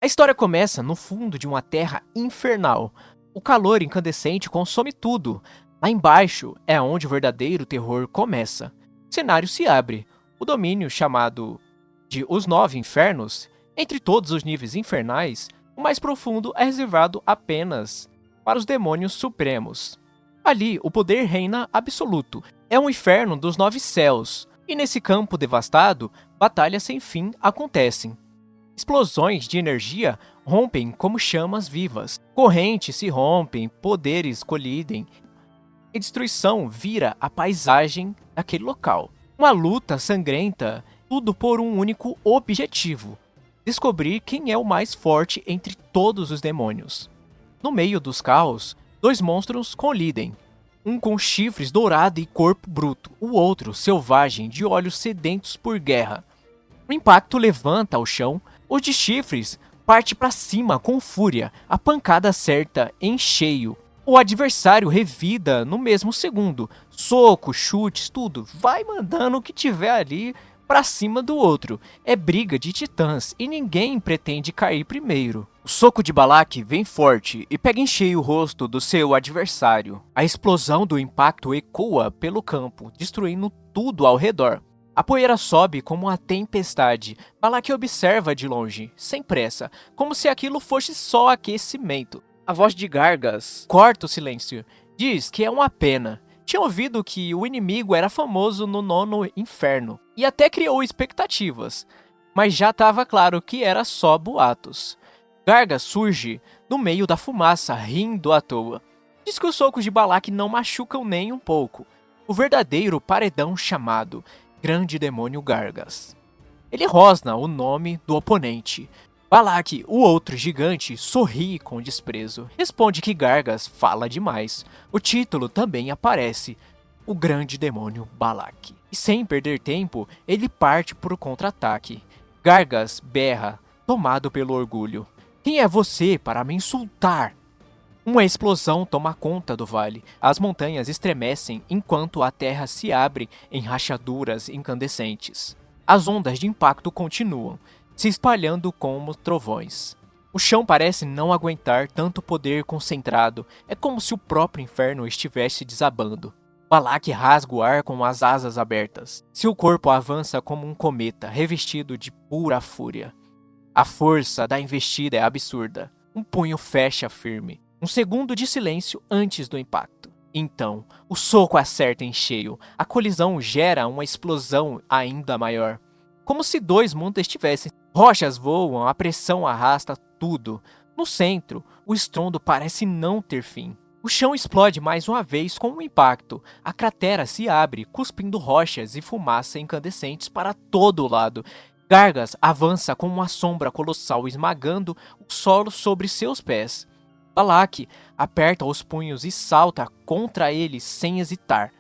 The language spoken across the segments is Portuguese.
A história começa no fundo de uma terra infernal. O calor incandescente consome tudo. Lá embaixo é onde o verdadeiro terror começa. O cenário se abre. O domínio chamado de Os Nove Infernos, entre todos os níveis infernais, o mais profundo é reservado apenas para os demônios supremos. Ali, o poder reina absoluto. É um inferno dos nove céus. E nesse campo devastado, batalhas sem fim acontecem. Explosões de energia rompem como chamas vivas. Correntes se rompem, poderes colidem. E destruição vira a paisagem daquele local. Uma luta sangrenta, tudo por um único objetivo: descobrir quem é o mais forte entre todos os demônios. No meio dos caos, dois monstros colidem. Um com chifres dourado e corpo bruto, o outro selvagem de olhos sedentos por guerra. O impacto levanta ao chão, o de chifres parte para cima com fúria, a pancada acerta em cheio. O adversário revida no mesmo segundo, socos, chutes, tudo, vai mandando o que tiver ali pra cima do outro. É briga de titãs e ninguém pretende cair primeiro. O soco de Balak vem forte e pega em cheio o rosto do seu adversário. A explosão do impacto ecoa pelo campo, destruindo tudo ao redor. A poeira sobe como uma tempestade. Balak observa de longe, sem pressa, como se aquilo fosse só aquecimento. A voz de Gargas corta o silêncio. Diz que é uma pena. Tinha ouvido que o inimigo era famoso no nono inferno e até criou expectativas, mas já estava claro que era só boatos. Gargas surge no meio da fumaça, rindo à toa. Diz que os socos de Balak não machucam nem um pouco. O verdadeiro paredão chamado Grande Demônio Gargas. Ele rosna o nome do oponente. Balak, o outro gigante, sorri com desprezo. Responde que Gargas fala demais. O título também aparece: O Grande Demônio Balak. E sem perder tempo, ele parte para o contra-ataque. Gargas berra, tomado pelo orgulho: Quem é você para me insultar? Uma explosão toma conta do vale. As montanhas estremecem enquanto a terra se abre em rachaduras incandescentes. As ondas de impacto continuam, se espalhando como trovões. O chão parece não aguentar tanto poder concentrado. É como se o próprio inferno estivesse desabando. Balak rasga o ar com as asas abertas. Seu corpo avança como um cometa, revestido de pura fúria. A força da investida é absurda. Um punho fecha firme. Um segundo de silêncio antes do impacto. Então, o soco acerta em cheio. A colisão gera uma explosão ainda maior. Como se dois mundos estivessem. Rochas voam, a pressão arrasta tudo. No centro, o estrondo parece não ter fim. O chão explode mais uma vez com um impacto. A cratera se abre, cuspindo rochas e fumaça incandescentes para todo lado. Gargas avança como uma sombra colossal, esmagando o solo sobre seus pés. Balak aperta os punhos e salta contra ele sem hesitar.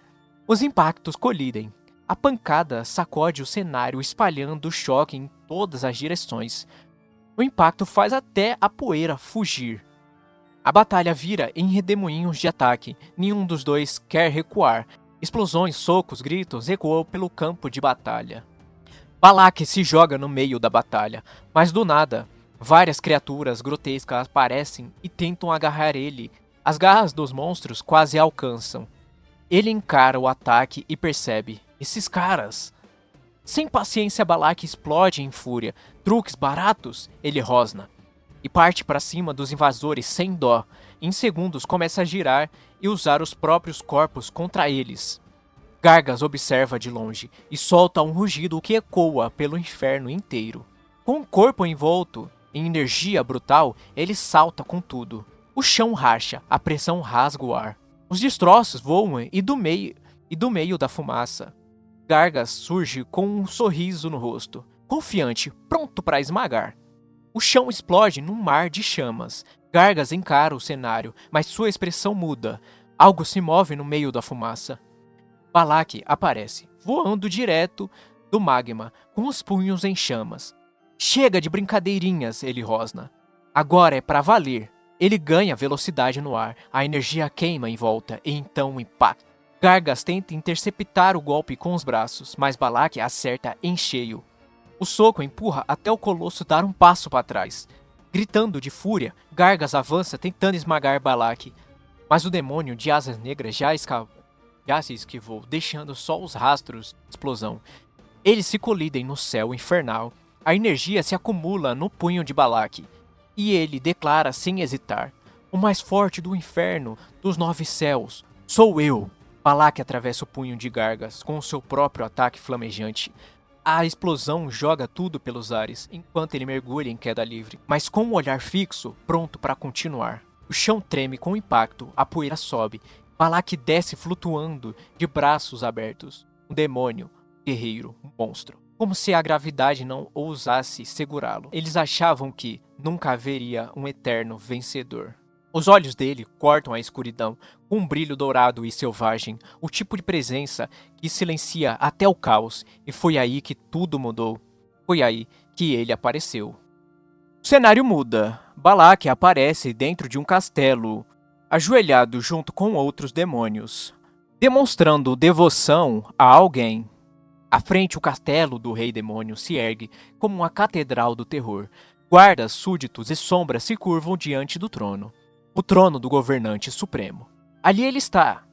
Os impactos colidem. A pancada sacode o cenário, espalhando o choque em todas as direções. O impacto faz até a poeira fugir. A batalha vira em redemoinhos de ataque. Nenhum dos dois quer recuar. Explosões, socos, gritos ecoam pelo campo de batalha. Balak se joga no meio da batalha, mas do nada, várias criaturas grotescas aparecem e tentam agarrar ele. As garras dos monstros quase alcançam. Ele encara o ataque e percebe: esses caras. Sem paciência, Balak explode em fúria. Truques baratos, ele rosna. E parte para cima dos invasores sem dó. Em segundos começa a girar e usar os próprios corpos contra eles. Gargas observa de longe e solta um rugido que ecoa pelo inferno inteiro. Com o corpo envolto em energia brutal, ele salta com tudo. O chão racha, a pressão rasga o ar. Os destroços voam e do meio da fumaça, Gargas surge com um sorriso no rosto, confiante, pronto para esmagar. O chão explode num mar de chamas. Gargas encara o cenário, mas sua expressão muda. Algo se move no meio da fumaça. Balak aparece, voando direto do magma, com os punhos em chamas. Chega de brincadeirinhas, ele rosna. Agora é pra valer. Ele ganha velocidade no ar, a energia queima em volta e então impacta. Gargas tenta interceptar o golpe com os braços, mas Balak acerta em cheio. O soco empurra até o colosso dar um passo para trás. Gritando de fúria, Gargas avança tentando esmagar Balak, mas o demônio de asas negras já se esquivou, deixando só os rastros de explosão. Eles se colidem no céu infernal. A energia se acumula no punho de Balak, e ele declara sem hesitar: o mais forte do inferno, dos 9 céus, sou eu. Balak atravessa o punho de Gargas com o seu próprio ataque flamejante. A explosão joga tudo pelos ares, enquanto ele mergulha em queda livre, mas com o olhar fixo, pronto para continuar. O chão treme com o impacto, a poeira sobe. Balak desce flutuando, de braços abertos. Um demônio, guerreiro, um monstro. Como se a gravidade não ousasse segurá-lo. Eles achavam que nunca haveria um eterno vencedor. Os olhos dele cortam a escuridão, com um brilho dourado e selvagem, o tipo de presença que silencia até o caos, e foi aí que tudo mudou. Foi aí que ele apareceu. O cenário muda. Balak aparece dentro de um castelo, ajoelhado junto com outros demônios, demonstrando devoção a alguém. À frente, o castelo do rei demônio se ergue como uma catedral do terror. Guardas, súditos e sombras se curvam diante do trono. O trono do governante supremo. Ali ele está,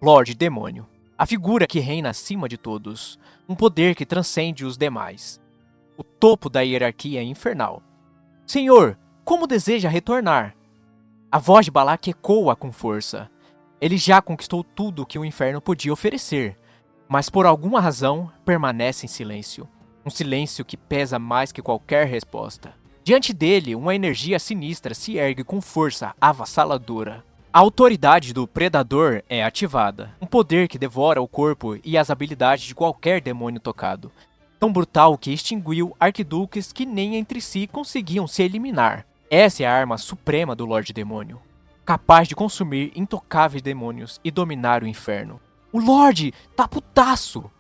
Lorde Demônio, a figura que reina acima de todos, um poder que transcende os demais. O topo da hierarquia infernal. Senhor, como deseja retornar? A voz de Balak ecoa com força. Ele já conquistou tudo que o inferno podia oferecer, mas por alguma razão permanece em silêncio. Um silêncio que pesa mais que qualquer resposta. Diante dele, uma energia sinistra se ergue com força avassaladora. A autoridade do predador é ativada, um poder que devora o corpo e as habilidades de qualquer demônio tocado. Tão brutal que extinguiu arquiduques que nem entre si conseguiam se eliminar. Essa é a arma suprema do Lorde Demônio, capaz de consumir intocáveis demônios e dominar o inferno. O Lorde tá putaço!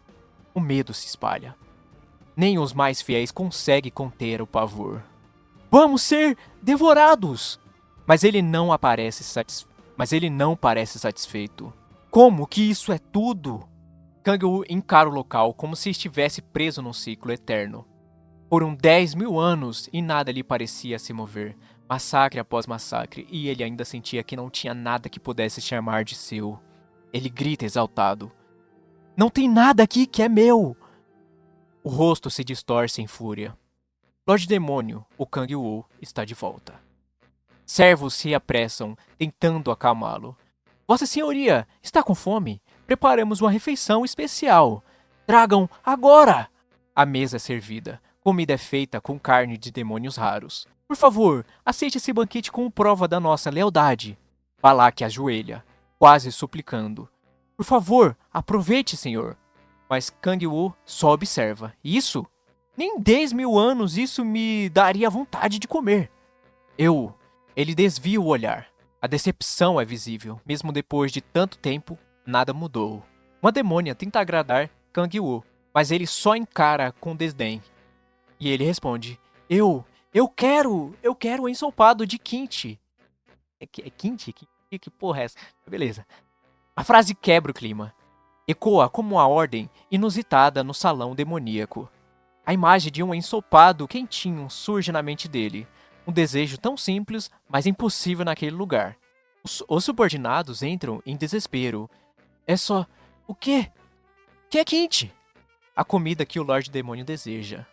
O medo se espalha. Nem os mais fiéis conseguem conter o pavor. Vamos ser devorados! Mas ele não parece satisfeito. Como que isso é tudo? Kang-woo encara o local como se estivesse preso num ciclo eterno. Foram 10.000 anos e nada lhe parecia se mover. Massacre após massacre, e ele ainda sentia que não tinha nada que pudesse chamar de seu. Ele grita exaltado: não tem nada aqui que é meu! O rosto se distorce em fúria. Lorde Demônio, o Kang-woo, está de volta. Servos se apressam, tentando acalmá-lo. Vossa Senhoria, está com fome? Preparamos uma refeição especial. Tragam agora! A mesa é servida. Comida é feita com carne de demônios raros. Por favor, aceite esse banquete como prova da nossa lealdade. Balak ajoelha, quase suplicando. Por favor, aproveite, senhor. Mas Kang-woo só observa. Isso? Nem 10.000 anos isso me daria vontade de comer. Ele desvia o olhar. A decepção é visível. Mesmo depois de tanto tempo, nada mudou. Uma demônia tenta agradar Kang-woo, mas ele só encara com desdém. E ele responde: Eu quero o ensopado de Kimchi. É Kimchi? Que porra é essa? Beleza. A frase quebra o clima. Ecoa como uma ordem inusitada no salão demoníaco. A imagem de um ensopado quentinho surge na mente dele. Um desejo tão simples, mas impossível naquele lugar. Os subordinados entram em desespero. É só... O quê? Que é quente? A comida que o Lorde Demônio deseja.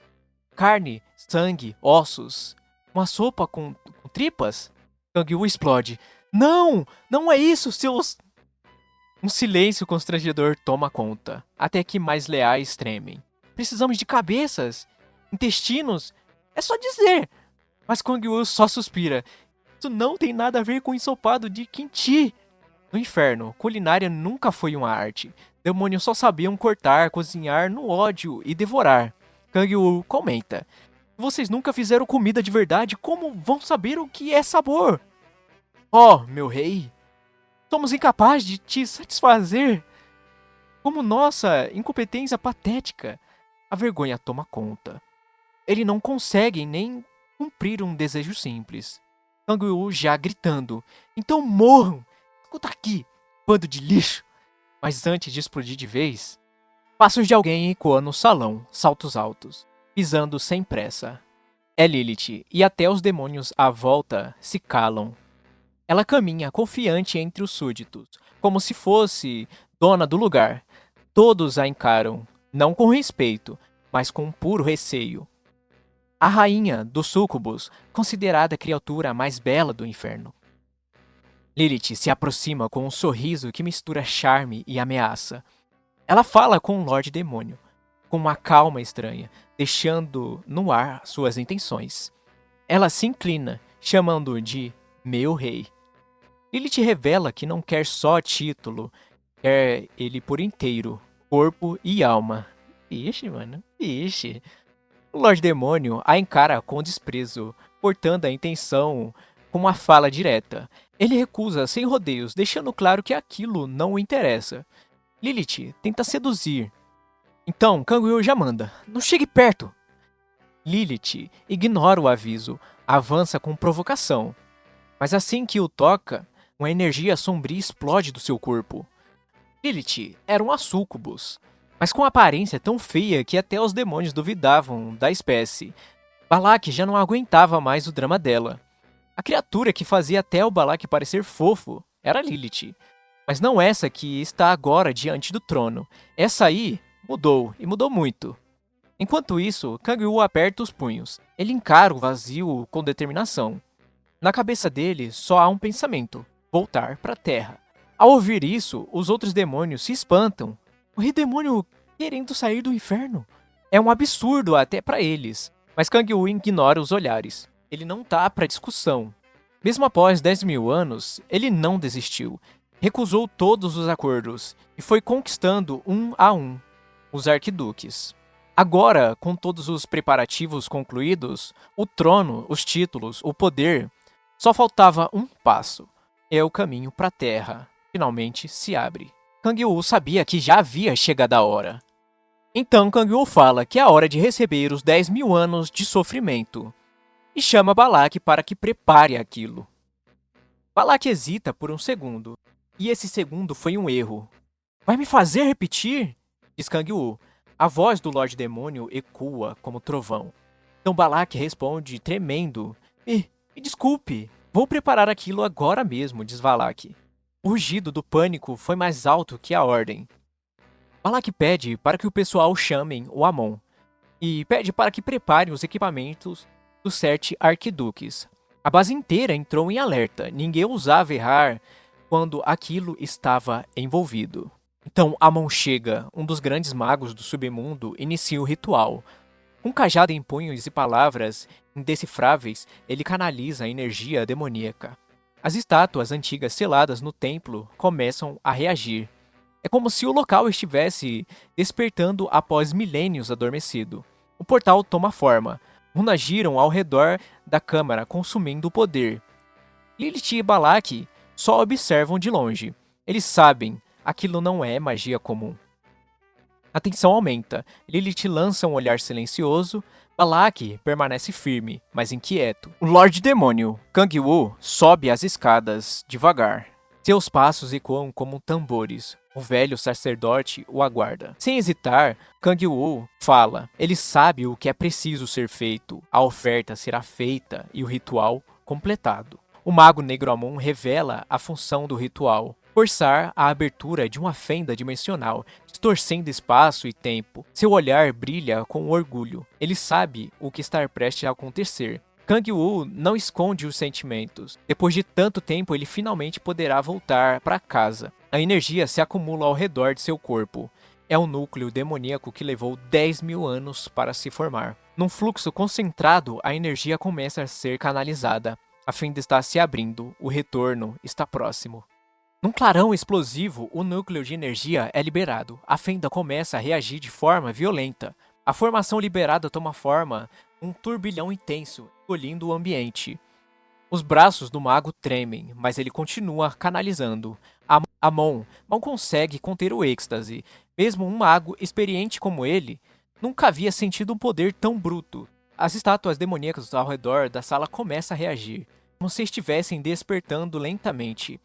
Carne, sangue, ossos. Uma sopa com tripas? Kang-woo explode. Não! Não é isso, seus... Um silêncio constrangedor toma conta, até que mais leais tremem. Precisamos de cabeças, intestinos, é só dizer. Mas Kang-woo só suspira. Isso não tem nada a ver com ensopado de kimchi. No inferno, culinária nunca foi uma arte. Demônios só sabiam cortar, cozinhar no ódio e devorar. Kang-woo comenta: vocês nunca fizeram comida de verdade, como vão saber o que é sabor? Oh, meu rei, somos incapazes de te satisfazer. Como nossa incompetência patética. A vergonha toma conta. Ele não consegue nem cumprir um desejo simples. Kang-woo já gritando: então morram! Escuta aqui, bando de lixo! Mas antes de explodir de vez, passos de alguém ecoam no salão, saltos altos, pisando sem pressa. É Lilith, e até os demônios à volta se calam. Ela caminha confiante entre os súditos, como se fosse dona do lugar. Todos a encaram, não com respeito, mas com puro receio. A rainha dos súcubos, considerada a criatura mais bela do inferno. Lilith se aproxima com um sorriso que mistura charme e ameaça. Ela fala com o Lorde Demônio, com uma calma estranha, deixando no ar suas intenções. Ela se inclina, chamando-o de meu rei. Lilith revela que não quer só título, quer ele por inteiro, corpo e alma. Ixi, mano, ixi. O Lorde Demônio a encara com desprezo, cortando a intenção com uma fala direta. Ele recusa sem rodeios, deixando claro que aquilo não o interessa. Lilith tenta seduzir. Então, Kangwoo já manda. Não chegue perto! Lilith ignora o aviso, avança com provocação. Mas assim que o toca, uma energia sombria explode do seu corpo. Lilith era um sucubus, mas com aparência tão feia que até os demônios duvidavam da espécie. Balak já não aguentava mais o drama dela. A criatura que fazia até o Balak parecer fofo era Lilith, mas não essa que está agora diante do trono. Essa aí mudou, e mudou muito. Enquanto isso, Kangwoo aperta os punhos. Ele encara o vazio com determinação. Na cabeça dele só há um pensamento: voltar para a Terra. Ao ouvir isso, os outros demônios se espantam. O rei demônio querendo sair do inferno? É um absurdo até para eles. Mas Kangwoo ignora os olhares. Ele não tá para discussão. Mesmo após 10.000 anos, ele não desistiu. Recusou todos os acordos e foi conquistando um a um os arquiduques. Agora, com todos os preparativos concluídos, o trono, os títulos, o poder, só faltava um passo. É o caminho para a Terra. Finalmente se abre. Kangwoo sabia que já havia chegado a hora. Então Kangwoo fala que é a hora de receber os 10.000 anos de sofrimento e chama Balak para que prepare aquilo. Balak hesita por um segundo, e esse segundo foi um erro. Vai me fazer repetir? Diz Kangwoo. A voz do Lorde Demônio ecoa como trovão. Então Balak responde tremendo. Me desculpe, vou preparar aquilo agora mesmo, diz Balak. O rugido do pânico foi mais alto que a ordem. Balak pede para que o pessoal chamem o Amon e pede para que preparem os equipamentos dos 7 arquiduques. A base inteira entrou em alerta, ninguém ousava errar quando aquilo estava envolvido. Então Amon chega, um dos grandes magos do submundo, inicia o ritual. Com cajado em punhos e palavras indecifráveis, ele canaliza a energia demoníaca. As estátuas antigas seladas no templo começam a reagir. É como se o local estivesse despertando após milênios adormecido. O portal toma forma. Runas giram ao redor da câmara, consumindo o poder. Lilith e Balak só observam de longe. Eles sabem, aquilo não é magia comum. A tensão aumenta. Lilith lança um olhar silencioso. Balak permanece firme, mas inquieto. O Lorde Demônio, Kangwoo, sobe as escadas devagar. Seus passos ecoam como tambores. O velho sacerdote o aguarda. Sem hesitar, Kangwoo fala. Ele sabe o que é preciso ser feito. A oferta será feita e o ritual completado. O mago negro Amon revela a função do ritual. Forçar a abertura de uma fenda dimensional, distorcendo espaço e tempo. Seu olhar brilha com orgulho. Ele sabe o que está prestes a acontecer. Kangwoo não esconde os sentimentos. Depois de tanto tempo, ele finalmente poderá voltar para casa. A energia se acumula ao redor de seu corpo. É um núcleo demoníaco que levou 10.000 anos para se formar. Num fluxo concentrado, a energia começa a ser canalizada. A fenda está se abrindo. O retorno está próximo. Num clarão explosivo, o núcleo de energia é liberado. A fenda começa a reagir de forma violenta. A formação liberada toma forma um turbilhão intenso, engolindo o ambiente. Os braços do mago tremem, mas ele continua canalizando. Amon não consegue conter o êxtase. Mesmo um mago experiente como ele, nunca havia sentido um poder tão bruto. As estátuas demoníacas ao redor da sala começam a reagir, como se estivessem despertando lentamente.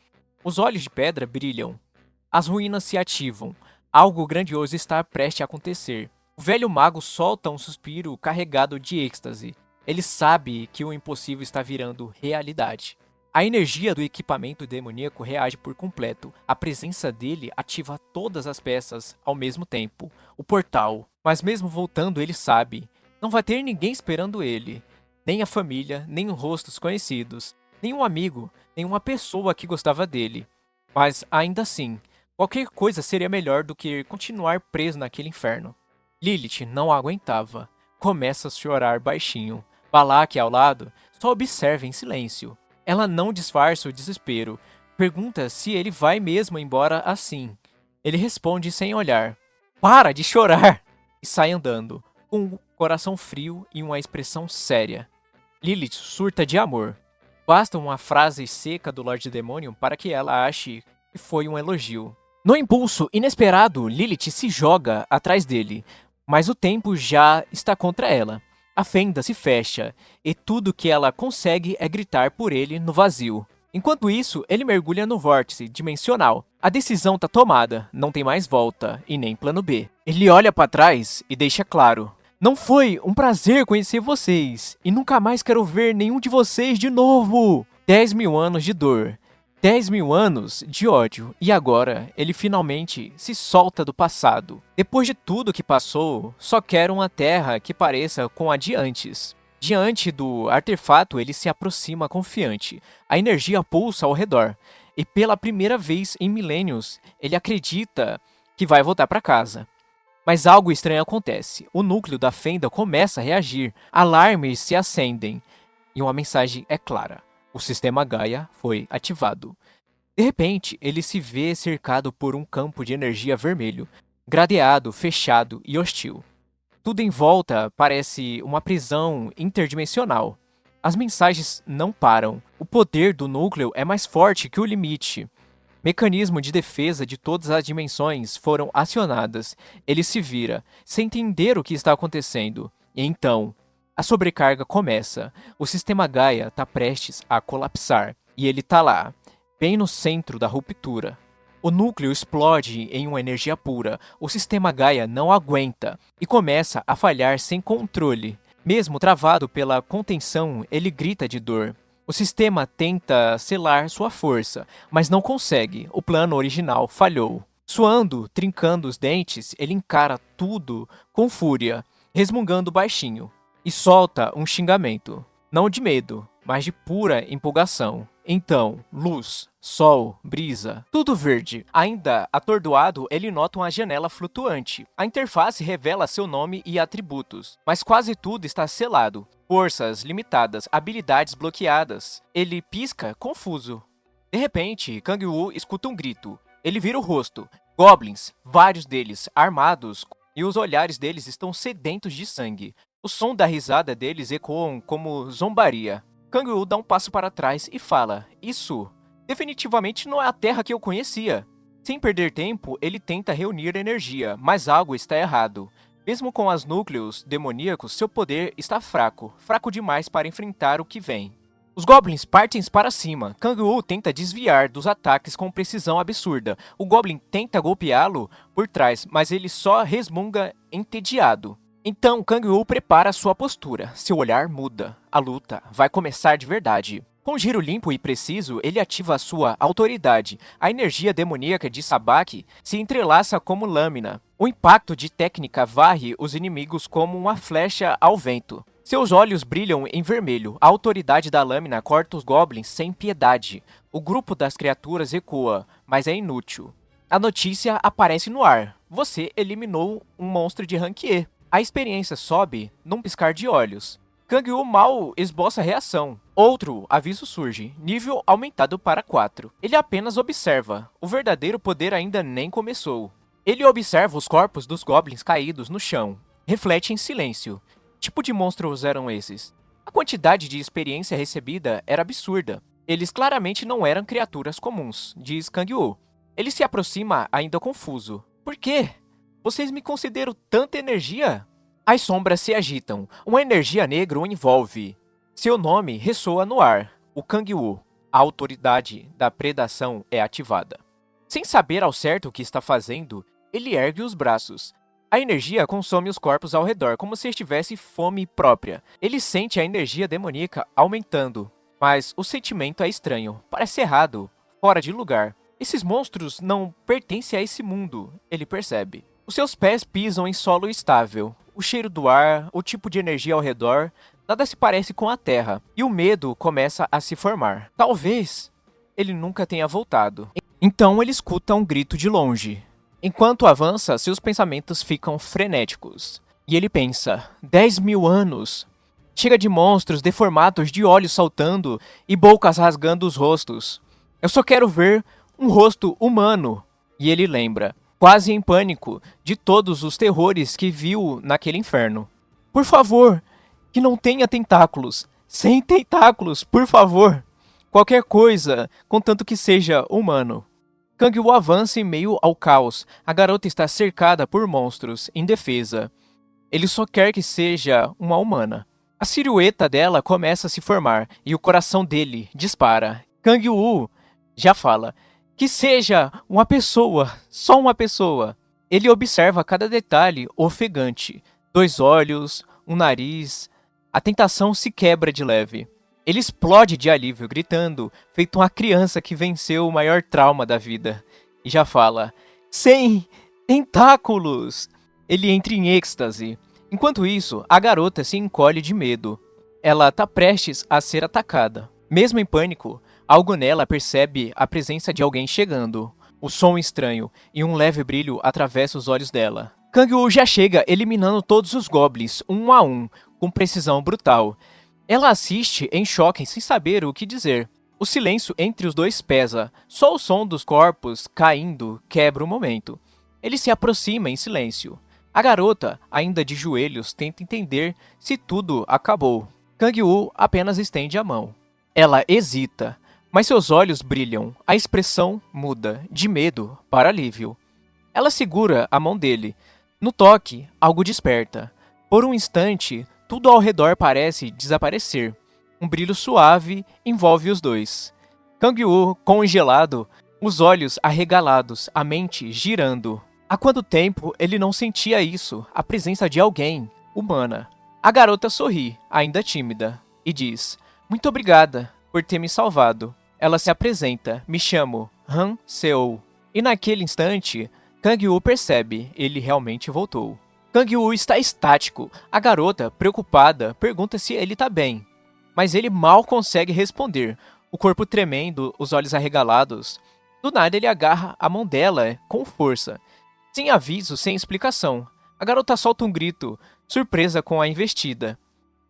Os olhos de pedra brilham. As ruínas se ativam. Algo grandioso está prestes a acontecer. O velho mago solta um suspiro carregado de êxtase. Ele sabe que o impossível está virando realidade. A energia do equipamento demoníaco reage por completo. A presença dele ativa todas as peças ao mesmo tempo. O portal. Mas mesmo voltando, ele sabe. Não vai ter ninguém esperando ele. Nem a família, nem os rostos conhecidos. Nenhum amigo, nenhuma pessoa que gostava dele. Mas ainda assim, qualquer coisa seria melhor do que continuar preso naquele inferno. Lilith não aguentava. Começa a chorar baixinho. Balak, ao lado, só observa em silêncio. Ela não disfarça o desespero. Pergunta se ele vai mesmo embora assim. Ele responde sem olhar. Para de chorar! E sai andando, com o coração frio e uma expressão séria. Lilith surta de amor. Basta uma frase seca do Lorde Demônio para que ela ache que foi um elogio. No impulso inesperado, Lilith se joga atrás dele, mas o tempo já está contra ela. A fenda se fecha, e tudo que ela consegue é gritar por ele no vazio. Enquanto isso, ele mergulha no vórtice dimensional. A decisão tá tomada, não tem mais volta, e nem plano B. Ele olha para trás e deixa claro. Não foi um prazer conhecer vocês, e nunca mais quero ver nenhum de vocês de novo. 10.000 anos de dor. 10.000 anos de ódio, e agora ele finalmente se solta do passado. Depois de tudo que passou, só quer uma terra que pareça com a de antes. Diante do artefato, ele se aproxima confiante. A energia pulsa ao redor, e pela primeira vez em milênios, ele acredita que vai voltar para casa. Mas algo estranho acontece. O núcleo da fenda começa a reagir, alarmes se acendem, e uma mensagem é clara. O sistema Gaia foi ativado. De repente, ele se vê cercado por um campo de energia vermelho, gradeado, fechado e hostil. Tudo em volta parece uma prisão interdimensional. As mensagens não param. O poder do núcleo é mais forte que o limite. Mecanismo de defesa de todas as dimensões foram acionadas. Ele se vira, sem entender o que está acontecendo. E então, a sobrecarga começa. O sistema Gaia está prestes a colapsar. E ele está lá, bem no centro da ruptura. O núcleo explode em uma energia pura. O sistema Gaia não aguenta e começa a falhar sem controle. Mesmo travado pela contenção, ele grita de dor. O sistema tenta selar sua força, mas não consegue. O plano original falhou. Suando, trincando os dentes, ele encara tudo com fúria, resmungando baixinho. E solta um xingamento. Não de medo, mas de pura empolgação. Então, luz, sol, brisa, tudo verde. Ainda atordoado, ele nota uma janela flutuante. A interface revela seu nome e atributos, mas quase tudo está selado. Forças limitadas, habilidades bloqueadas. Ele pisca, confuso. De repente, Kang-woo escuta um grito. Ele vira o rosto. Goblins, vários deles, armados, e os olhares deles estão sedentos de sangue. O som da risada deles ecoam como zombaria. Kang-woo dá um passo para trás e fala, isso definitivamente não é a Terra que eu conhecia. Sem perder tempo, ele tenta reunir energia, mas algo está errado. Mesmo com os núcleos demoníacos, seu poder está fraco demais para enfrentar o que vem. Os Goblins partem para cima. Kang-woo tenta desviar dos ataques com precisão absurda. O Goblin tenta golpeá-lo por trás, mas ele só resmunga entediado. Então, Kang-woo prepara sua postura. Seu olhar muda. A luta vai começar de verdade. Com um giro limpo e preciso, ele ativa a sua autoridade. A energia demoníaca de Sabaki se entrelaça como lâmina. O impacto de técnica varre os inimigos como uma flecha ao vento. Seus olhos brilham em vermelho. A autoridade da lâmina corta os goblins sem piedade. O grupo das criaturas recua, mas é inútil. A notícia aparece no ar. Você eliminou um monstro de rank E. A experiência sobe num piscar de olhos. Kang-woo mal esboça reação. Outro aviso surge, nível aumentado para 4. Ele apenas observa. O verdadeiro poder ainda nem começou. Ele observa os corpos dos goblins caídos no chão. Reflete em silêncio. Que tipo de monstros eram esses? A quantidade de experiência recebida era absurda. Eles claramente não eram criaturas comuns, diz Kang-woo. Ele se aproxima ainda confuso. Por quê? Vocês me consideram tanta energia? As sombras se agitam. Uma energia negra o envolve. Seu nome ressoa no ar. O Kang-woo. A autoridade da predação é ativada. Sem saber ao certo o que está fazendo, ele ergue os braços. A energia consome os corpos ao redor, como se estivesse fome própria. Ele sente a energia demoníaca aumentando, mas o sentimento é estranho, parece errado, fora de lugar. Esses monstros não pertencem a esse mundo, ele percebe. Os seus pés pisam em solo estável. O cheiro do ar, o tipo de energia ao redor, nada se parece com a Terra. E o medo começa a se formar. Talvez ele nunca tenha voltado. Então ele escuta um grito de longe. Enquanto avança, seus pensamentos ficam frenéticos. E ele pensa, 10.000 anos. Chega de monstros deformados de olhos saltando e bocas rasgando os rostos. Eu só quero ver um rosto humano. E ele lembra, quase em pânico, de todos os terrores que viu naquele inferno. Por favor, que não tenha tentáculos. Sem tentáculos, por favor. Qualquer coisa, contanto que seja humano. Kang-woo avança em meio ao caos. A garota está cercada por monstros, indefesa. Ele só quer que seja uma humana. A silhueta dela começa a se formar e o coração dele dispara. Kang-woo já fala, que seja uma pessoa, só uma pessoa. Ele observa cada detalhe ofegante. 2 olhos, um nariz. A tentação se quebra de leve. Ele explode de alívio, gritando, feito uma criança que venceu o maior trauma da vida. E já fala, sem tentáculos! Ele entra em êxtase. Enquanto isso, a garota se encolhe de medo. Ela está prestes a ser atacada. Mesmo em pânico, algo nela percebe a presença de alguém chegando. O som estranho e um leve brilho atravessa os olhos dela. Kang-woo já chega eliminando todos os goblins, um a um, com precisão brutal. Ela assiste em choque sem saber o que dizer. O silêncio entre os dois pesa. Só o som dos corpos caindo quebra o momento. Ele se aproxima em silêncio. A garota, ainda de joelhos, tenta entender se tudo acabou. Kang-woo apenas estende a mão. Ela hesita, mas seus olhos brilham. A expressão muda, de medo para alívio. Ela segura a mão dele. No toque, algo desperta. Por um instante, tudo ao redor parece desaparecer. Um brilho suave envolve os dois. Kang-woo, congelado, os olhos arregalados, a mente girando. Há quanto tempo ele não sentia isso, a presença de alguém, humana. A garota sorri, ainda tímida, e diz, muito obrigada por ter me salvado. Ela se apresenta, me chamo Han Seo. E naquele instante, Kang-woo percebe, ele realmente voltou. Kang-woo está estático. A garota, preocupada, pergunta se ele está bem. Mas ele mal consegue responder. O corpo tremendo, os olhos arregalados. Do nada ele agarra a mão dela com força. Sem aviso, sem explicação. A garota solta um grito, surpresa com a investida.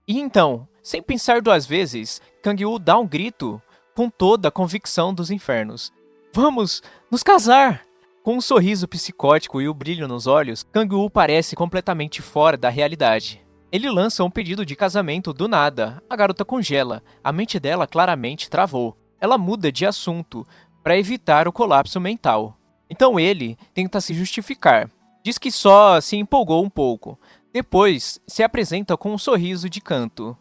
E então, sem pensar 2 vezes, Kang-woo dá um grito com toda a convicção dos infernos. Vamos nos casar! Com um sorriso psicótico e o brilho nos olhos, Kang-woo parece completamente fora da realidade. Ele lança um pedido de casamento do nada. A garota congela. A mente dela claramente travou. Ela muda de assunto para evitar o colapso mental. Então ele tenta se justificar. Diz que só se empolgou um pouco. Depois se apresenta com um sorriso de canto.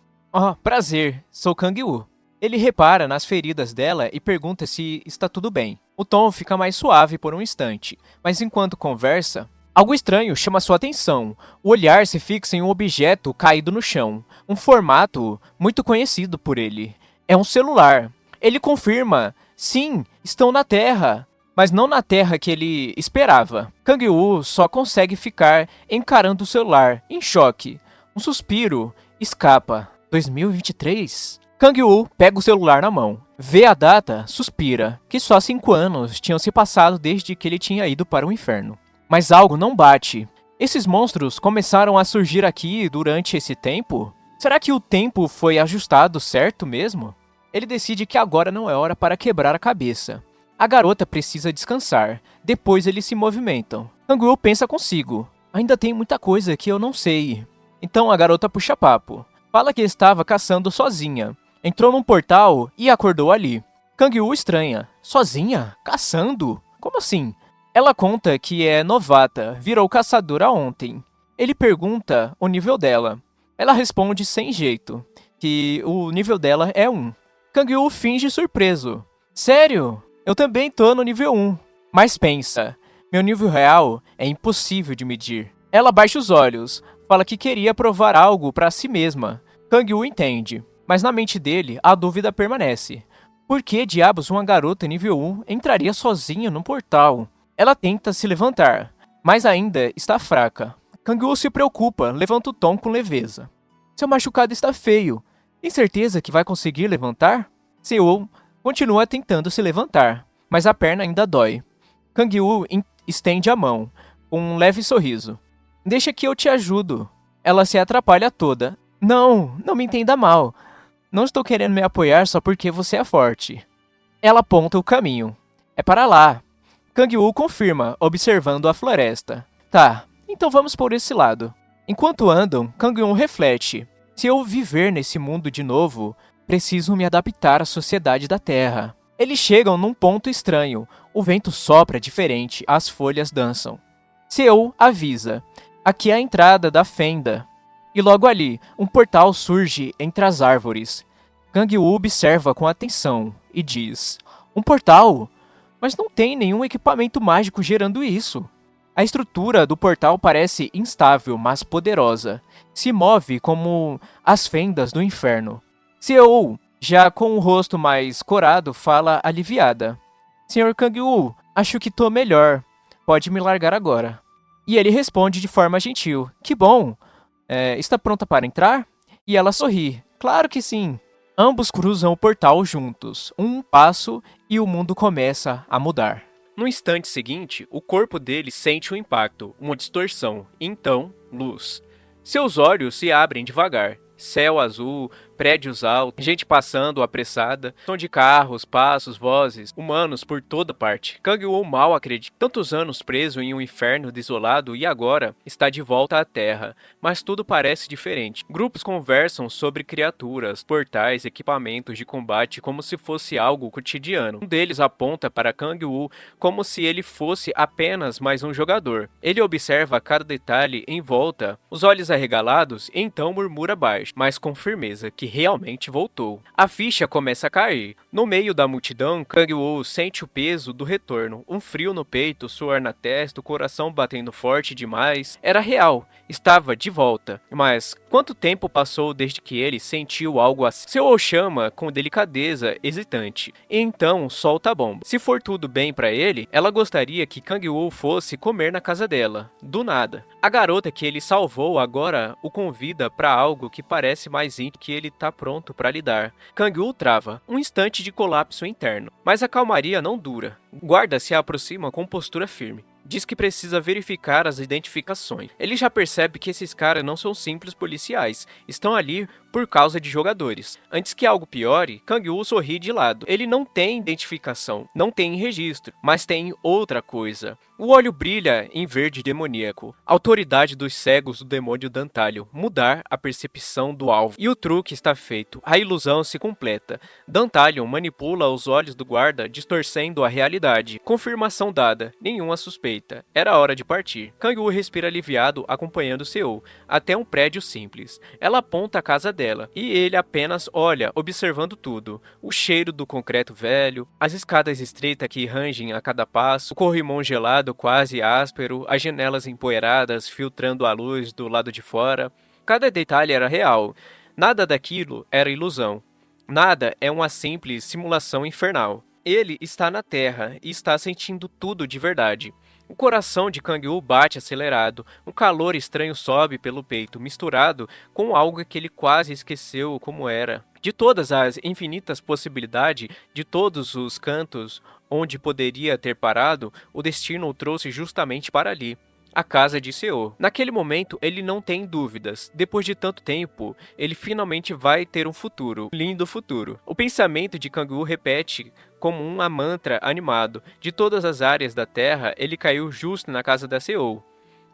Prazer, sou Kang-woo. Ele repara nas feridas dela e pergunta se está tudo bem. O tom fica mais suave por um instante, mas enquanto conversa, algo estranho chama sua atenção. O olhar se fixa em um objeto caído no chão, um formato muito conhecido por ele. É um celular. Ele confirma, sim, estão na Terra, mas não na Terra que ele esperava. Kang-woo só consegue ficar encarando o celular, em choque. Um suspiro escapa. 2023? Kang-woo pega o celular na mão, vê a data, suspira, que só 5 anos tinham se passado desde que ele tinha ido para o inferno. Mas algo não bate. Esses monstros começaram a surgir aqui durante esse tempo? Será que o tempo foi ajustado certo mesmo? Ele decide que agora não é hora para quebrar a cabeça. A garota precisa descansar, depois eles se movimentam. Kang-woo pensa consigo, ainda tem muita coisa que eu não sei. Então a garota puxa papo, fala que estava caçando sozinha. Entrou num portal e acordou ali. Kang-woo estranha. Sozinha? Caçando? Como assim? Ela conta que é novata, virou caçadora ontem. Ele pergunta o nível dela. Ela responde sem jeito, que o nível dela é 1. Kang-woo finge surpreso. Sério? Eu também tô no nível 1. Mas pensa, meu nível real é impossível de medir. Ela baixa os olhos, fala que queria provar algo para si mesma. Kang-woo entende, mas na mente dele a dúvida permanece. Por que diabos uma garota nível 1 entraria sozinha no portal? Ela tenta se levantar, mas ainda está fraca. Kang-woo se preocupa, levanta o tom com leveza. Seu machucado está feio. Tem certeza que vai conseguir levantar? Seo continua tentando se levantar, mas a perna ainda dói. Kang-woo estende a mão, com um leve sorriso. Deixa que eu te ajudo. Ela se atrapalha toda. Não, não me entenda mal. Não estou querendo me apoiar só porque você é forte. Ela aponta o caminho. É para lá. Kang-woo confirma, observando a floresta. Tá, então vamos por esse lado. Enquanto andam, Kang-woo reflete. Se eu viver nesse mundo de novo, preciso me adaptar à sociedade da Terra. Eles chegam num ponto estranho. O vento sopra diferente, as folhas dançam. Seo avisa. Aqui é a entrada da fenda. E logo ali, um portal surge entre as árvores. Kang-woo observa com atenção e diz: Um portal? Mas não tem nenhum equipamento mágico gerando isso. A estrutura do portal parece instável, mas poderosa. Se move como as fendas do inferno. Seo, já com o rosto mais corado, fala aliviada. Senhor Kang-woo, acho que tô melhor. Pode me largar agora. E ele responde de forma gentil. Que bom. Está pronta para entrar? E ela sorri. Claro que sim. Ambos cruzam o portal juntos. Um passo e o mundo começa a mudar. No instante seguinte, o corpo dele sente um impacto, uma distorção. Então, luz. Seus olhos se abrem devagar. Céu azul, prédios altos, gente passando apressada, som de carros, passos, vozes, humanos por toda parte. Kang-woo mal acredita. Tantos anos preso em um inferno desolado e agora está de volta à Terra, mas tudo parece diferente. Grupos conversam sobre criaturas, portais, equipamentos de combate como se fosse algo cotidiano. Um deles aponta para Kang-woo como se ele fosse apenas mais um jogador. Ele observa cada detalhe em volta, os olhos arregalados, e então murmura baixo, mas com firmeza, que realmente voltou. A ficha começa a cair. No meio da multidão, Kang-woo sente o peso do retorno. Um frio no peito, suor na testa, o coração batendo forte demais. Era real. Estava de volta. Mas quanto tempo passou desde que ele sentiu algo assim? Seo chama com delicadeza, hesitante. E então solta a bomba. Se for tudo bem para ele, ela gostaria que Kang-woo fosse comer na casa dela. Do nada. A garota que ele salvou agora o convida para algo que parece mais íntimo que ele tá pronto para lidar. Kang-woo trava. Um instante de colapso interno. Mas a calmaria não dura. O guarda se aproxima com postura firme. Diz que precisa verificar as identificações. Ele já percebe que esses caras não são simples policiais, estão ali por causa de jogadores. Antes que algo piore, Kang-woo sorri de lado. Ele não tem identificação, não tem registro, mas tem outra coisa. O olho brilha em verde demoníaco. Autoridade dos cegos do demônio Dantalion. Mudar a percepção do alvo. E o truque está feito. A ilusão se completa. Dantalion manipula os olhos do guarda, distorcendo a realidade. Confirmação dada. Nenhuma suspeita. Era hora de partir. Kang-woo respira aliviado, acompanhando Seo até um prédio simples. Ela aponta a casa dela, e ele apenas olha, observando tudo. O cheiro do concreto velho, as escadas estreitas que rangem a cada passo, o corrimão gelado quase áspero, as janelas empoeiradas filtrando a luz do lado de fora. Cada detalhe era real. Nada daquilo era ilusão. Nada é uma simples simulação infernal. Ele está na Terra e está sentindo tudo de verdade. O coração de Kang-woo bate acelerado, um calor estranho sobe pelo peito, misturado com algo que ele quase esqueceu como era. De todas as infinitas possibilidades, de todos os cantos onde poderia ter parado, o destino o trouxe justamente para ali. A casa de Seo. Naquele momento, ele não tem dúvidas. Depois de tanto tempo, ele finalmente vai ter um futuro. Um lindo futuro. O pensamento de Kang-woo repete como um mantra animado. De todas as áreas da Terra, ele caiu justo na casa da Seo.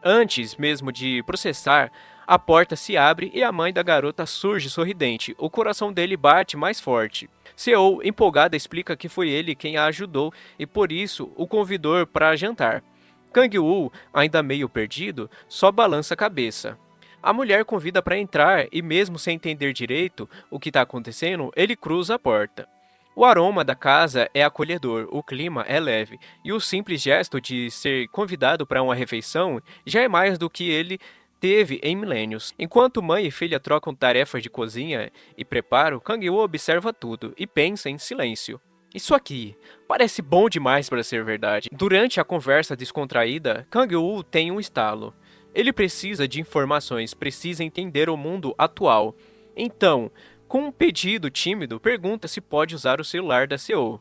Antes mesmo de processar, a porta se abre e a mãe da garota surge sorridente. O coração dele bate mais forte. Seo, empolgada, explica que foi ele quem a ajudou e por isso o convidou para jantar. Kang-woo, ainda meio perdido, só balança a cabeça. A mulher convida para entrar e mesmo sem entender direito o que está acontecendo, ele cruza a porta. O aroma da casa é acolhedor, o clima é leve, e o simples gesto de ser convidado para uma refeição já é mais do que ele teve em milênios. Enquanto mãe e filha trocam tarefas de cozinha e preparo, Kang-woo observa tudo e pensa em silêncio. Isso aqui parece bom demais para ser verdade. Durante a conversa descontraída, Kang-woo tem um estalo. Ele precisa de informações, precisa entender o mundo atual. Então, com um pedido tímido, pergunta se pode usar o celular da CEO.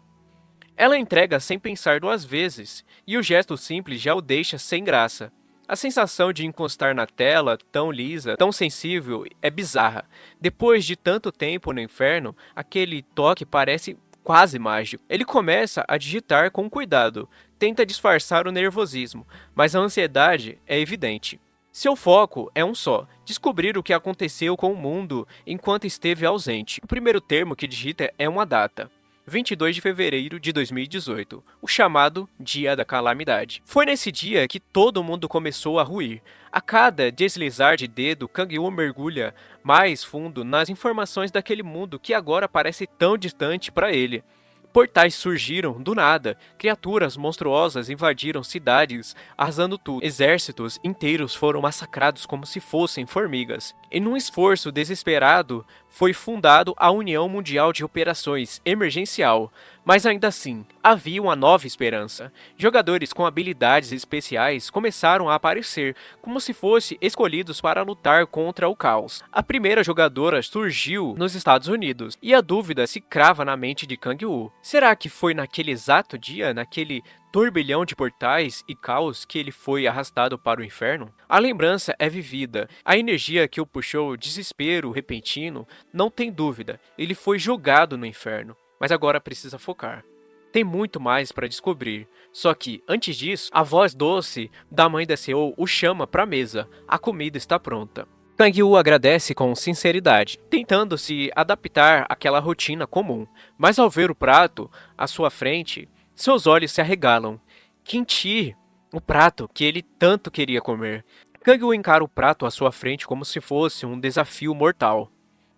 Ela entrega sem pensar duas vezes, e o gesto simples já o deixa sem graça. A sensação de encostar na tela, tão lisa, tão sensível, é bizarra. Depois de tanto tempo no inferno, aquele toque parece quase mágico. Ele começa a digitar com cuidado, tenta disfarçar o nervosismo, mas a ansiedade é evidente. Seu foco é um só: descobrir o que aconteceu com o mundo enquanto esteve ausente. O primeiro termo que digita é uma data: 22 de fevereiro de 2018, o chamado Dia da Calamidade. Foi nesse dia que todo mundo começou a ruir. A cada deslizar de dedo, Kang-woo mergulha mais fundo nas informações daquele mundo que agora parece tão distante para ele. Portais surgiram do nada, criaturas monstruosas invadiram cidades, arrasando tudo. Exércitos inteiros foram massacrados como se fossem formigas. E num esforço desesperado, foi fundado a União Mundial de Operações Emergencial. Mas ainda assim, havia uma nova esperança. Jogadores com habilidades especiais começaram a aparecer, como se fossem escolhidos para lutar contra o caos. A primeira jogadora surgiu nos Estados Unidos, e a dúvida se crava na mente de Kang-woo. Será que foi naquele exato dia, naquele turbilhão de portais e caos, que ele foi arrastado para o inferno? A lembrança é vivida. A energia que o puxou, desespero repentino, não tem dúvida. Ele foi jogado no inferno. Mas agora precisa focar. Tem muito mais para descobrir. Só que, antes disso, a voz doce da mãe da CEO o chama para a mesa. A comida está pronta. Kang-woo agradece com sinceridade, tentando se adaptar àquela rotina comum. Mas ao ver o prato à sua frente, seus olhos se arregalam. Kimchi, o prato que ele tanto queria comer. Kang-woo encara o prato à sua frente como se fosse um desafio mortal.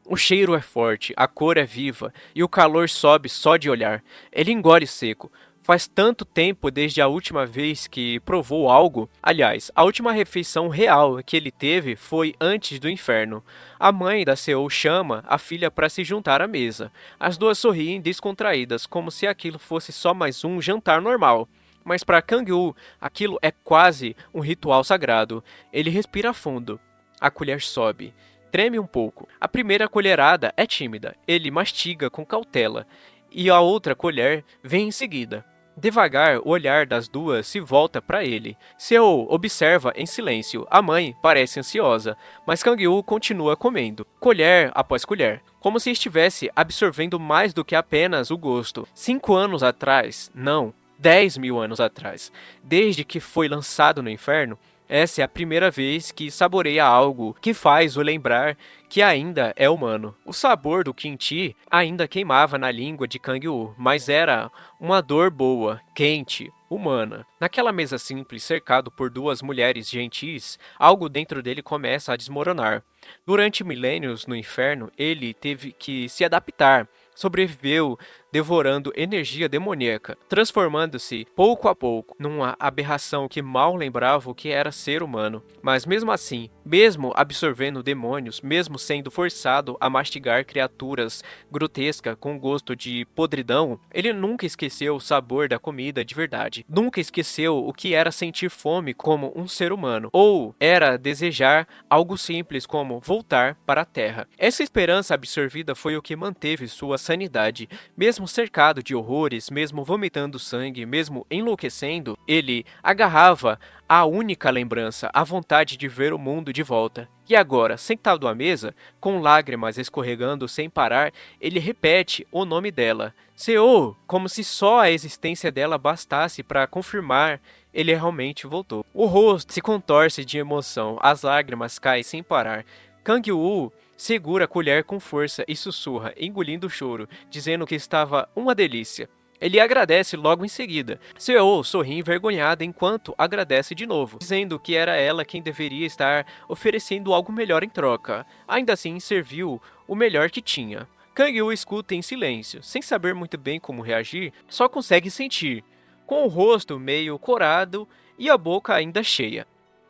O cheiro é forte, a cor é viva e o calor sobe só de olhar. Ele engole seco. Faz tanto tempo desde a última vez que provou algo. Aliás, a última refeição real que ele teve foi antes do inferno. A mãe da CEO chama a filha para se juntar à mesa. As duas sorriem descontraídas, como se aquilo fosse só mais um jantar normal. Mas para Kang-woo, aquilo é quase um ritual sagrado. Ele respira fundo. A colher sobe. Treme um pouco. A primeira colherada é tímida. Ele mastiga com cautela. E a outra colher vem em seguida. Devagar, o olhar das duas se volta para ele. Seo observa em silêncio. A mãe parece ansiosa, mas Kang-woo continua comendo, colher após colher, como se estivesse absorvendo mais do que apenas o gosto. 5 anos atrás, não, 10.000 anos atrás, desde que foi lançado no inferno, essa é a primeira vez que saboreia algo que faz o lembrar que ainda é humano. O sabor do kimchi ainda queimava na língua de Kang-woo, mas era uma dor boa, quente, humana. Naquela mesa simples, cercado por duas mulheres gentis, algo dentro dele começa a desmoronar. Durante milênios no inferno, ele teve que se adaptar. Sobreviveu devorando energia demoníaca, transformando-se pouco a pouco numa aberração que mal lembrava o que era ser humano. Mas mesmo assim, mesmo absorvendo demônios, mesmo sendo forçado a mastigar criaturas grotescas com gosto de podridão, ele nunca esqueceu o sabor da comida de verdade. Nunca esqueceu o que era sentir fome como um ser humano, ou era desejar algo simples como voltar para a Terra. Essa esperança absorvida foi o que manteve sua sanidade. Mesmo cercado de horrores, mesmo vomitando sangue, mesmo enlouquecendo, ele agarrava a única lembrança, a vontade de ver o mundo de volta. E agora, sentado à mesa, com lágrimas escorregando sem parar, ele repete o nome dela. Seo, como se só a existência dela bastasse para confirmar ele realmente voltou. O rosto se contorce de emoção, as lágrimas caem sem parar. Kang-woo segura a colher com força e sussurra, engolindo o choro, dizendo que estava uma delícia. Ele agradece logo em seguida. Seo sorri envergonhada enquanto agradece de novo, dizendo que era ela quem deveria estar oferecendo algo melhor em troca. Ainda assim, serviu o melhor que tinha. Kang-woo escuta em silêncio, sem saber muito bem como reagir, só consegue sentir, com o rosto meio corado e a boca ainda cheia.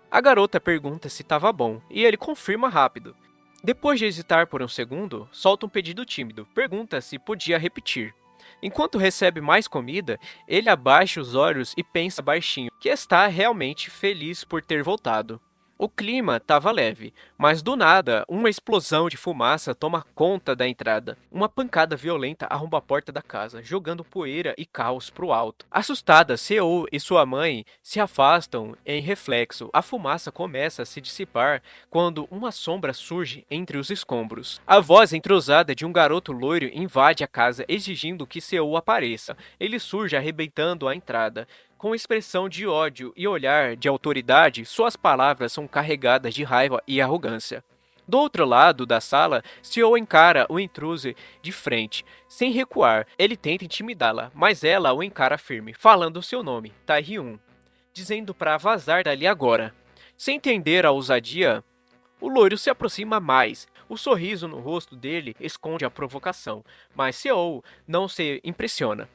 A garota pergunta se estava bom, e ele confirma rápido. Depois de hesitar por um segundo, solta um pedido tímido, pergunta se podia repetir. Enquanto recebe mais comida, ele abaixa os olhos e pensa baixinho que está realmente feliz por ter voltado. O clima estava leve, mas do nada, uma explosão de fumaça toma conta da entrada. Uma pancada violenta arromba a porta da casa, jogando poeira e caos para o alto. Assustada, Seo e sua mãe se afastam em reflexo. A fumaça começa a se dissipar quando uma sombra surge entre os escombros. A voz entrosada de um garoto loiro invade a casa, exigindo que Seo apareça. Ele surge arrebentando a entrada. Com expressão de ódio e olhar de autoridade, suas palavras são carregadas de raiva e arrogância. Do outro lado da sala, Seo encara o intruso de frente, sem recuar. Ele tenta intimidá-la, mas ela o encara firme, falando seu nome, Tae-hyun, dizendo para vazar dali agora. Sem entender a ousadia, o loiro se aproxima mais. O sorriso no rosto dele esconde a provocação, mas Seo não se impressiona.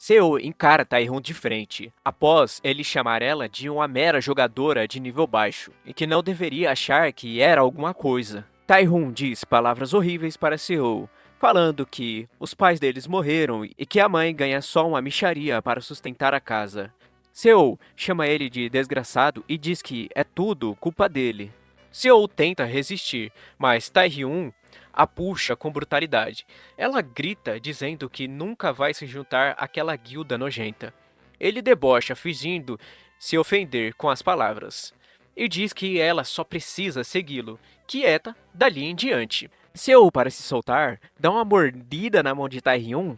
Seo encara Tae-hyun de frente, após ele chamar ela de uma mera jogadora de nível baixo, e que não deveria achar que era alguma coisa. Tae-hyun diz palavras horríveis para Seo, falando que os pais deles morreram e que a mãe ganha só uma mixaria para sustentar a casa. Seo chama ele de desgraçado e diz que é tudo culpa dele. Seo tenta resistir, mas Tae-hyun a puxa com brutalidade. Ela grita dizendo que nunca vai se juntar àquela guilda nojenta. Ele debocha, fingindo se ofender com as palavras, e diz que ela só precisa segui-lo, quieta dali em diante. Seo, para se soltar, dá uma mordida na mão de Tae-hyun.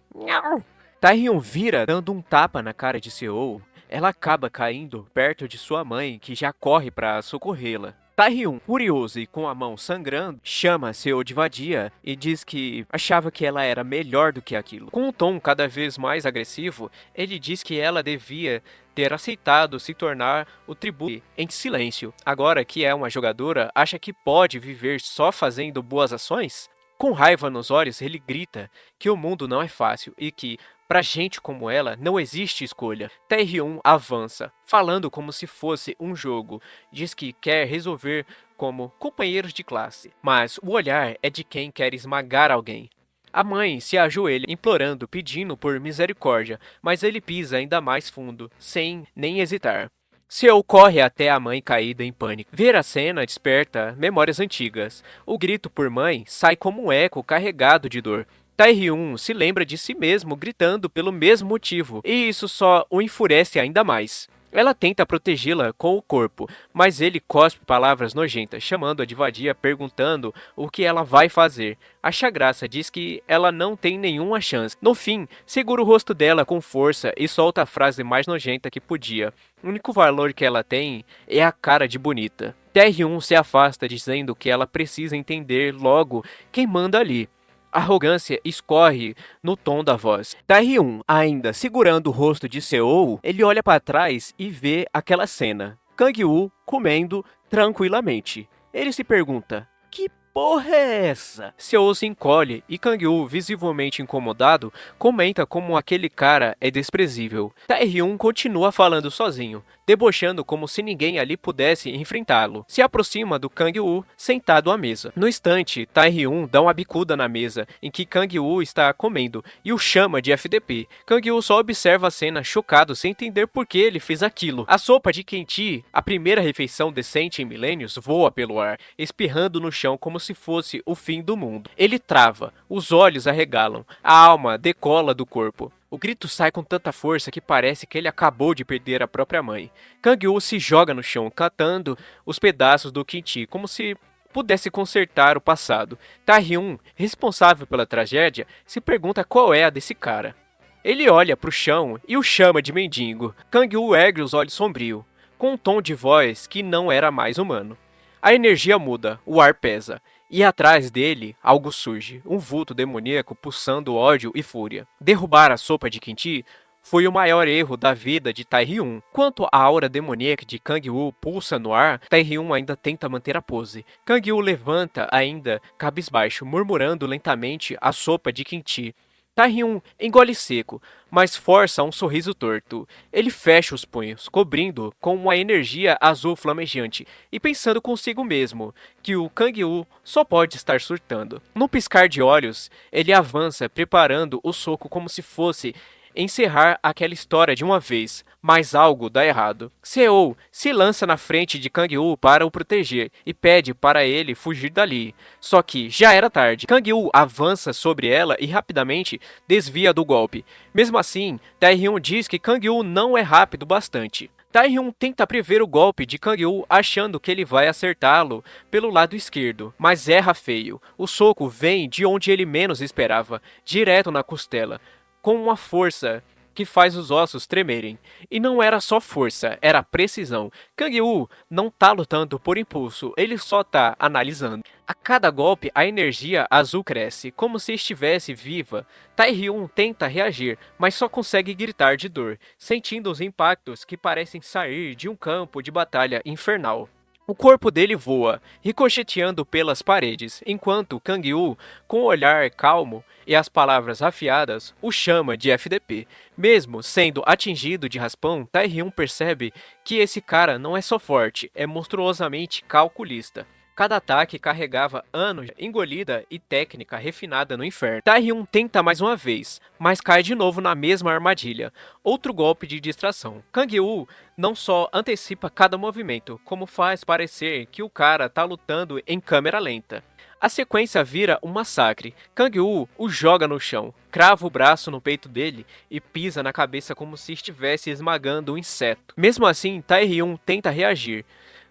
Tae-hyun vira, dando um tapa na cara de Seo. Ela acaba caindo perto de sua mãe, que já corre para socorrê-la. Tae-hyun, furioso e com a mão sangrando, chama Seo de vadia e diz que achava que ela era melhor do que aquilo. Com um tom cada vez mais agressivo, ele diz que ela devia ter aceitado se tornar o tributo em silêncio. Agora que é uma jogadora, acha que pode viver só fazendo boas ações? Com raiva nos olhos, ele grita que o mundo não é fácil e que, pra gente como ela, não existe escolha. Tae-hyun avança, falando como se fosse um jogo. Diz que quer resolver como companheiros de classe, mas o olhar é de quem quer esmagar alguém. A mãe se ajoelha implorando, pedindo por misericórdia, mas ele pisa ainda mais fundo, sem nem hesitar. Seo corre até a mãe caída em pânico. Ver a cena desperta memórias antigas. O grito por mãe sai como um eco carregado de dor. Tae-hyun se lembra de si mesmo gritando pelo mesmo motivo, e isso só o enfurece ainda mais. Ela tenta protegê-la com o corpo, mas ele cospe palavras nojentas, chamando-a de vadia, perguntando o que ela vai fazer. A Chagraça diz que ela não tem nenhuma chance. No fim, segura o rosto dela com força e solta a frase mais nojenta que podia. O único valor que ela tem é a cara de bonita. Tae-hyun se afasta, dizendo que ela precisa entender logo quem manda ali. A arrogância escorre no tom da voz. Tae-hyun, ainda segurando o rosto de Seo, ele olha para trás e vê aquela cena. Kang-woo comendo tranquilamente. Ele se pergunta, que porra é essa? Seo se encolhe e Kang-woo, visivelmente incomodado, comenta como aquele cara é desprezível. Tae-hyun continua falando sozinho, debochando como se ninguém ali pudesse enfrentá-lo. Se aproxima do Kang-woo sentado à mesa. No instante, Tae-hyun dá uma bicuda na mesa em que Kang-woo está comendo e o chama de FDP. Kang-woo só observa a cena chocado sem entender por que ele fez aquilo. A sopa de kimchi, a primeira refeição decente em milênios, voa pelo ar, espirrando no chão como se fosse o fim do mundo. Ele trava, os olhos arregalam, a alma decola do corpo. O grito sai com tanta força que parece que ele acabou de perder a própria mãe. Kang-woo se joga no chão, catando os pedaços do kimchi, como se pudesse consertar o passado. Tae-hyun, responsável pela tragédia, se pergunta qual é a desse cara. Ele olha para o chão e o chama de mendigo. Kang-woo ergue os olhos sombrios, com um tom de voz que não era mais humano. A energia muda, o ar pesa. E atrás dele, algo surge, um vulto demoníaco pulsando ódio e fúria. Derrubar a sopa de kimchi foi o maior erro da vida de Tae-hyun. Enquanto a aura demoníaca de Kang-woo pulsa no ar, Tae-hyun ainda tenta manter a pose. Kang-woo levanta ainda cabisbaixo, murmurando lentamente a sopa de kimchi. Tae-hyun engole seco, mas força um sorriso torto. Ele fecha os punhos, cobrindo com uma energia azul flamejante e pensando consigo mesmo que o Kang-woo só pode estar surtando. No piscar de olhos, ele avança, preparando o soco como se fosse encerrar aquela história de uma vez, mas algo dá errado. Seo se lança na frente de Kang-woo para o proteger e pede para ele fugir dali. Só que já era tarde. Kang-woo avança sobre ela e rapidamente desvia do golpe. Mesmo assim, Tae-hyun diz que Kang-woo não é rápido bastante. Tae-hyun tenta prever o golpe de Kang-woo achando que ele vai acertá-lo pelo lado esquerdo, mas erra feio. O soco vem de onde ele menos esperava, direto na costela, com uma força que faz os ossos tremerem. E não era só força, era precisão. Kang-woo não tá lutando por impulso, ele só tá analisando. A cada golpe, a energia azul cresce, como se estivesse viva. Tae-hyun tenta reagir, mas só consegue gritar de dor, sentindo os impactos que parecem sair de um campo de batalha infernal. O corpo dele voa, ricocheteando pelas paredes, enquanto Kang-woo, com o olhar calmo e as palavras afiadas, o chama de FDP. Mesmo sendo atingido de raspão, Tae-hyun percebe que esse cara não é só forte, é monstruosamente calculista. Cada ataque carregava anos engolida e técnica refinada no inferno. Tae-hyun tenta mais uma vez, mas cai de novo na mesma armadilha. Outro golpe de distração. Kang-woo não só antecipa cada movimento, como faz parecer que o cara tá lutando em câmera lenta. A sequência vira um massacre. Kang-woo o joga no chão, crava o braço no peito dele e pisa na cabeça como se estivesse esmagando um inseto. Mesmo assim, Tae-hyun tenta reagir.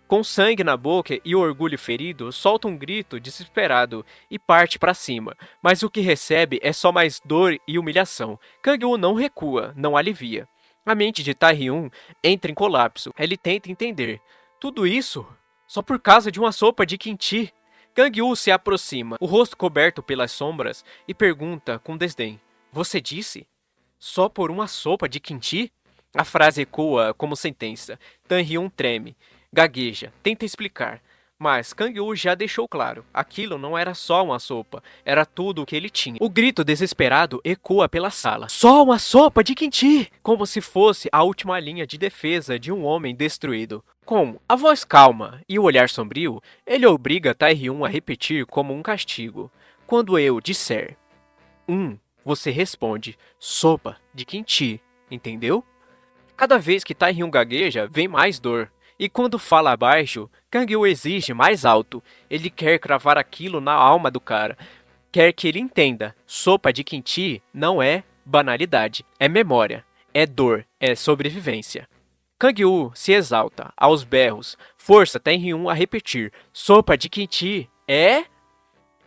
Com sangue na boca e o orgulho ferido, solta um grito desesperado e parte para cima, mas o que recebe é só mais dor e humilhação. Kang-woo não recua, não alivia. A mente de Tae-hyun entra em colapso. Ele tenta entender. Tudo isso só por causa de uma sopa de kimchi. Kang-woo se aproxima, o rosto coberto pelas sombras, e pergunta com desdém: "Você disse? Só por uma sopa de kimchi?" A frase ecoa como sentença. Tae-hyun treme. Gagueja, tenta explicar, mas Kang-woo já deixou claro, aquilo não era só uma sopa, era tudo o que ele tinha. O grito desesperado ecoa pela sala. Só uma sopa de kimchi! Como se fosse a última linha de defesa de um homem destruído. Com a voz calma e o olhar sombrio, ele obriga Tae-hyun a repetir como um castigo. Quando eu disser você responde sopa de kimchi, entendeu? Cada vez que Tae-hyun gagueja, vem mais dor. E quando fala baixo, Kang-woo exige mais alto. Ele quer cravar aquilo na alma do cara. Quer que ele entenda. Sopa de kimchi não é banalidade. É memória. É dor. É sobrevivência. Kang-woo se exalta, aos berros. Força Tae-hyun a repetir. Sopa de kimchi é...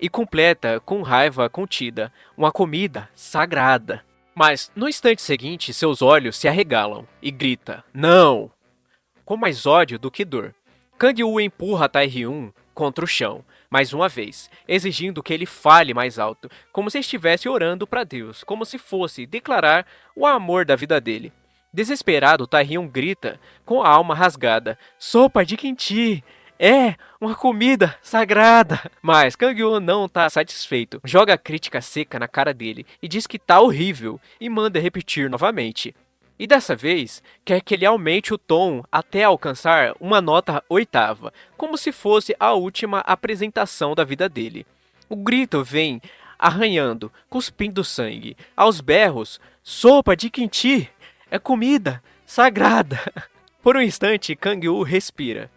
E completa com raiva contida. Uma comida sagrada. Mas, no instante seguinte, seus olhos se arregalam. E grita. Não! Com mais ódio do que dor. Kang-woo empurra Tae-hyun contra o chão, mais uma vez, exigindo que ele fale mais alto, como se estivesse orando para Deus, como se fosse declarar o amor da vida dele. Desesperado, Tae-hyun grita, com a alma rasgada, sopa de kimchi! É uma comida sagrada! Mas Kang-woo não tá satisfeito, joga a crítica seca na cara dele e diz que tá horrível e manda repetir novamente. E dessa vez, quer que ele aumente o tom até alcançar uma nota oitava, como se fosse a última apresentação da vida dele. O grito vem arranhando, cuspindo sangue. Aos berros, sopa de kimchi é comida sagrada. Por um instante, Kang-woo respira.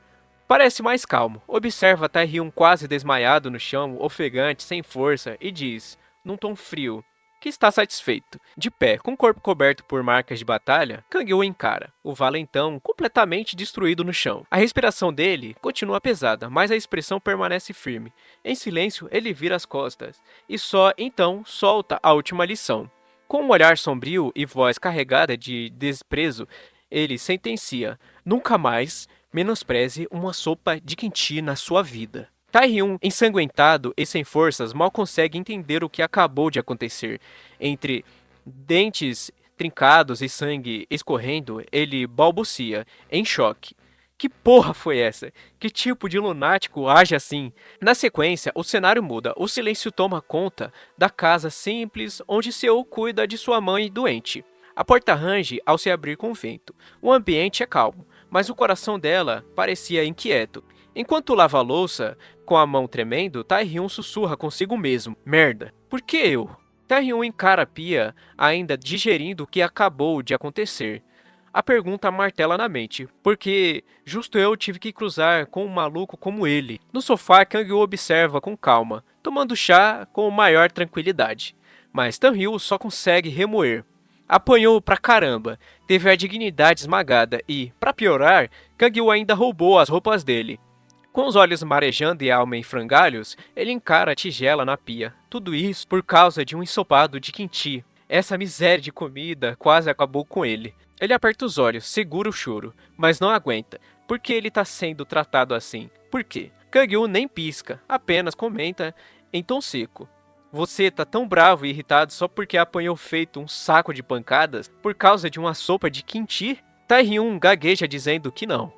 Parece mais calmo, observa Tae-hyun quase desmaiado no chão, ofegante, sem força, e diz, num tom frio, que está satisfeito. De pé, com o corpo coberto por marcas de batalha, Kang-woo encara o valentão completamente destruído no chão. A respiração dele continua pesada, mas a expressão permanece firme. Em silêncio, ele vira as costas e só então solta a última lição. Com um olhar sombrio e voz carregada de desprezo, ele sentencia: nunca mais menospreze uma sopa de kimchi na sua vida. Tae-hyun, ensanguentado e sem forças, mal consegue entender o que acabou de acontecer. Entre dentes trincados e sangue escorrendo, ele balbucia, em choque. Que porra foi essa? Que tipo de lunático age assim? Na sequência, o cenário muda. O silêncio toma conta da casa simples onde Seo cuida de sua mãe doente. A porta range ao se abrir com o vento. O ambiente é calmo, mas o coração dela parecia inquieto. Enquanto lava a louça, com a mão tremendo, Taehyun sussurra consigo mesmo. Merda, por que eu? Taehyun encara a pia, ainda digerindo o que acabou de acontecer. A pergunta martela na mente, porque justo eu tive que cruzar com um maluco como ele. No sofá, Kang-woo observa com calma, tomando chá com maior tranquilidade. Mas Tan-ryu só consegue remoer. Apanhou pra caramba, teve a dignidade esmagada e, pra piorar, Kang-woo ainda roubou as roupas dele. Com os olhos marejando e a alma em frangalhos, ele encara a tigela na pia. Tudo isso por causa de um ensopado de kimchi. Essa miséria de comida quase acabou com ele. Ele aperta os olhos, segura o choro, mas não aguenta. Por que ele está sendo tratado assim? Por quê? Kang-woo nem pisca, apenas comenta em tom seco. Você tá tão bravo e irritado só porque apanhou feito um saco de pancadas por causa de uma sopa de kimchi? Taehyun gagueja dizendo que não.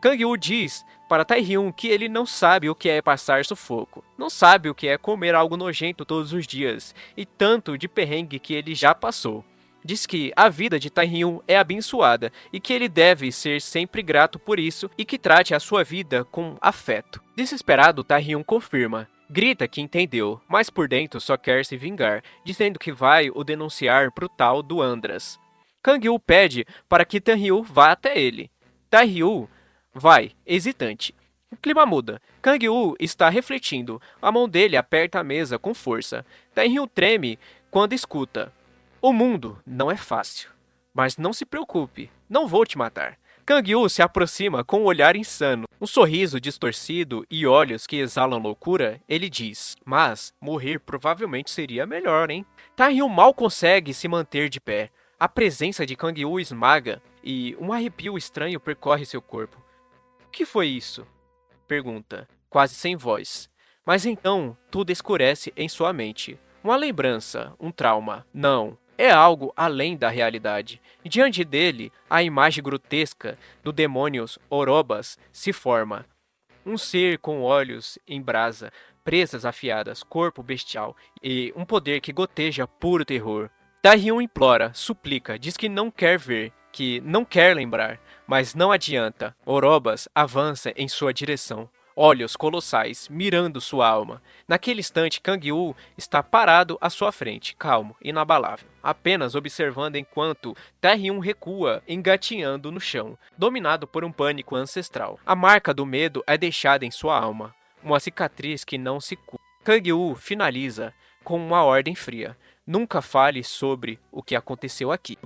Kang-woo diz para Taehyun que ele não sabe o que é passar sufoco, não sabe o que é comer algo nojento todos os dias, e tanto de perrengue que ele já passou. Diz que a vida de Taehyun é abençoada e que ele deve ser sempre grato por isso e que trate a sua vida com afeto. Desesperado, Taehyun confirma. Grita que entendeu, mas por dentro só quer se vingar, dizendo que vai o denunciar pro tal do Andras. Kang-woo pede para que Taehyun vá até ele. Taehyun vai, hesitante. O clima muda. Kang-woo está refletindo. A mão dele aperta a mesa com força. Taehyun treme quando escuta. O mundo não é fácil. Mas não se preocupe, não vou te matar. Kang-woo se aproxima com um olhar insano. Um sorriso distorcido e olhos que exalam loucura, ele diz. Mas morrer provavelmente seria melhor, hein? Taehyun mal consegue se manter de pé. A presença de Kang-woo esmaga e um arrepio estranho percorre seu corpo. O que foi isso? Pergunta, quase sem voz. Mas então tudo escurece em sua mente. Uma lembrança, um trauma. Não, é algo além da realidade. Diante dele, a imagem grotesca do demônio Orobas se forma. Um ser com olhos em brasa, presas afiadas, corpo bestial e um poder que goteja puro terror. Taehyun implora, suplica, diz que não quer ver, que não quer lembrar, mas não adianta. Orobas avança em sua direção. Olhos colossais, mirando sua alma. Naquele instante, Kang-woo está parado à sua frente, calmo, inabalável, apenas observando enquanto Taehyun recua, engatinhando no chão, dominado por um pânico ancestral. A marca do medo é deixada em sua alma, uma cicatriz que não se cura. Kang-woo finaliza com uma ordem fria. Nunca fale sobre o que aconteceu aqui.